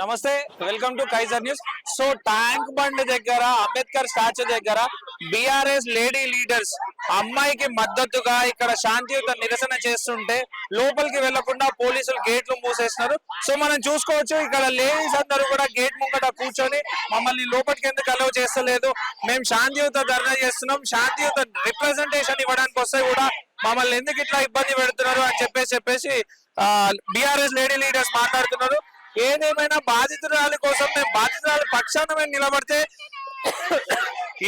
నమస్తే, welcome to Kaizer News. So Tank Bund దగ్గర Ambedkar statue దగ్గర బీఆర్ఎస్ లేడీ లీడర్స్ అమ్మాయికి మద్దతుగా ఇక్కడ శాంతియుత నిరసన చేస్తుంటే లోపలికి వెళ్లకుండా పోలీసులు గేట్లు మూసేస్తున్నారు. సో మనం చూసుకోవచ్చు, ఇక్కడ లేడీస్ అందరూ కూడా గేట్ ముంగట కూర్చొని మమ్మల్ని లోపలికి ఎందుకు అలౌ చేస్తలేదు, మేము శాంతియుత ధర్నా చేస్తున్నాం, శాంతియుత రిప్రజెంటేషన్ ఇవ్వడానికి వస్తే కూడా మమ్మల్ని ఎందుకు ఇట్లా ఇబ్బంది పెడుతున్నారు అని చెప్పేసి బీఆర్ఎస్ లేడీ లీడర్స్ మాట్లాడుతున్నారు. ఏదేమైనా బాధితురాలి కోసం మేము బాధితురాలి పక్షాన మేము నిలబడితే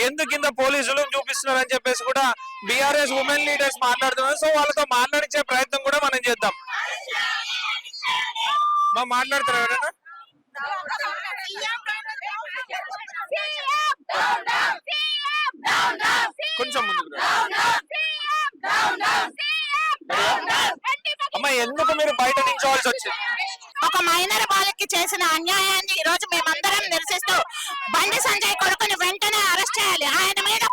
ఎందుకు కింద పోలీసులు చూపిస్తున్నారు అని చెప్పేసి కూడా బీఆర్ఎస్ ఉమెన్ లీడర్స్ మాట్లాడుతున్నారు. సో వాళ్ళతో మాట్లాడించే ప్రయత్నం కూడా మనం చేద్దాం. మాట్లాడతారు ఎవరైనా? కొంచెం ముందుకు అమ్మా, ఎందుకు మీరు బయట నిల్చోవాల్సి వచ్చింది? ఒక మైనర్ బాలికకి చేసిన అన్యాయాన్ని ఈ రోజు మేమందరం నిరసిస్తూ బండి సంజయ్ కొడుకుని వెంటనే అరెస్ట్ చేయాలి. ఆయన మీద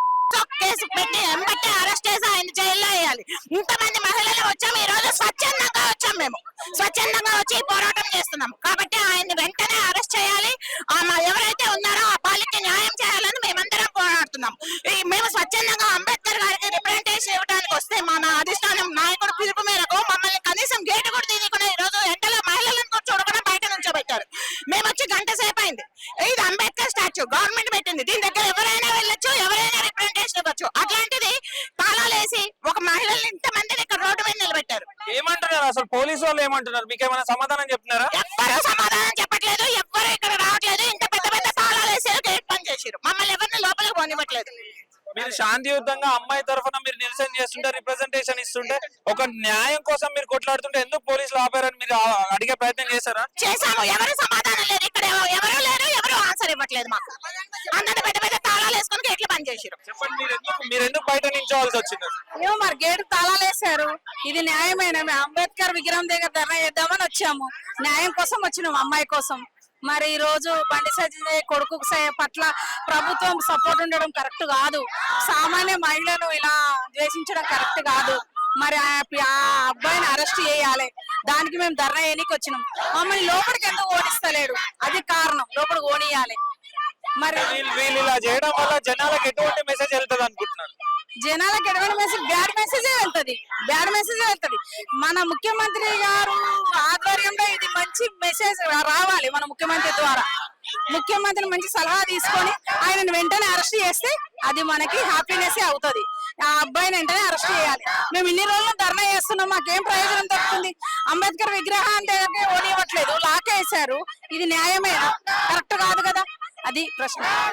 కేసు పెట్టి ఎంబట్టే అరెస్ట్ చేసి ఆయన జైల్లో వేయాలి. ఇంతమంది మహిళలు వచ్చాము, ఈ రోజు స్వచ్ఛందంగా వచ్చాం, మేము స్వచ్ఛందంగా వచ్చి పోరాటం చేస్తున్నాం. కాబట్టి ఆయన్ని వెంటనే అరెస్ట్ చేయాలి. ఎవరైతే ఉన్నారో ఆ బాలికకి న్యాయం చేయాలని మేమందరం పోరాడుతున్నాం. మేము స్వచ్ఛందంగా అంబేద్కర్ గారికి రిప్రజెంటేషన్ ఇవ్వడానికి వస్తే మన అధిష్టానం నాయకుడు పిలుపు మేరకు మమ్మల్ని కనీసం గేటు కూడా తీయకుండా ఈ రోజు ఎండలో మహిళలను చూడకుండా బయట నుంచోబెట్టారు. మేము వచ్చి గంట సేపు అయింది. ఇది అంబేద్కర్ స్టాచ్యూ గవర్నమెంట్ పెట్టింది, దీని దగ్గర ఎవరైనా వెళ్ళొచ్చు, ఎవరైనా రిప్రజెంటేషన్ ఇవ్వచ్చు. అట్లాంటిది తాళాలేసి ఒక మహిళల్ని ఇంతమందిని ఇక్కడ రోడ్డు మీద నిలబెట్టారు. ఏమంటున్నారు అసలు పోలీసు వాళ్ళు? ఏమంటున్నారు? మీకు ఏమైనా సమాధానం చెప్తున్నారా? ఎవ్వరూ సమాధానం చెప్పట్లేదు, ఎవ్వరు ఇక్కడ రావట్లేదు. ఇంత పెద్ద పెద్ద తాళాలు వేసారు, గేట్ పని చేసారు, మమ్మల్ని ఎవరిని లోపలికి పోనివ్వట్లేదు. మీరు శాంతియుతంగా అమ్మాయి తరఫున మీరు నిరసన చేస్తుంటే, రిప్రజెంటేషన్ ఇస్తుంటే, ఒక న్యాయం కోసం మీరు కొట్లాడుతుంటే ఎందుకు పోలీసులు ఆపారని మీరు అడిగే ప్రయత్నం చేశారా? చేశాము, ఎవరు సమాధానం లేదు. ఇక్కడ ఎవరు లేరు, ఎవరు ఆన్సర్ ఇవ్వట్లేదు. మాకు అందరూ పెద్ద పెద్ద తాళాలు వేసుకొని గేట్లు పని చేసారు. చెప్పండి, మీరు ఎందుకు బయట నిల్చోవాల్సి వచ్చింది? ఏమో మరి గేటు తాళాలు వేసారు, ఇది న్యాయమైన అంబేద్కర్ విగ్రహం దగ్గర ధర్నా చేద్దామని వచ్చాము. న్యాయం కోసం వచ్చినాము, అమ్మాయి కోసం. మరి ఈ రోజు బండి సంజయ్ కొడుకు పట్ల ప్రభుత్వం సపోర్ట్ ఉండడం కరెక్ట్ కాదు. సామాన్య మహిళను ఇలా ద్వేషించడం కరెక్ట్ కాదు. మరి ఆ అబ్బాయిని అరెస్ట్ చేయాలి, దానికి మేము ధర్నా చేయడానికి వచ్చినాం. మమ్మల్ని లోపలికి ఎందుకు ఓడిస్తలేడు, అది కారణం. లోపలికి ఓనియాలి. మరి వీళ్ళు ఇలా చేయడం వల్ల జనాలకు ఎటువంటి మెసేజ్ వెళ్తుంది అనుకుంటున్నారు? జనాలకు ఎటువంటి మెసేజ్? బ్యాడ్ మెసేజే వెళ్తుంది, బ్యాడ్ మెసేజే వెళ్తుంది. మన ముఖ్యమంత్రి గారు ఆధ్వర్యంలో ఇది మంచి మెసేజ్ రావాలి. మన ముఖ్యమంత్రి ద్వారా ముఖ్యమంత్రి మంచి సలహా తీసుకొని ఆయనను వెంటనే అరెస్ట్ చేస్తే అది మనకి హ్యాపీనెస్ అవుతుంది. ఆ అబ్బాయిని వెంటనే అరెస్ట్ చేయాలి. మేము ఇన్ని రోజులు ధర్నా చేస్తున్నాం, మాకేం ప్రయోజనం దొరుకుతుంది? అంబేద్కర్ విగ్రహాన్ని ఓనివ్వట్లేదు, లాకేసారు. ఇది న్యాయమేనా? కరెక్ట్ కాదు కదా, అది ప్రశ్న.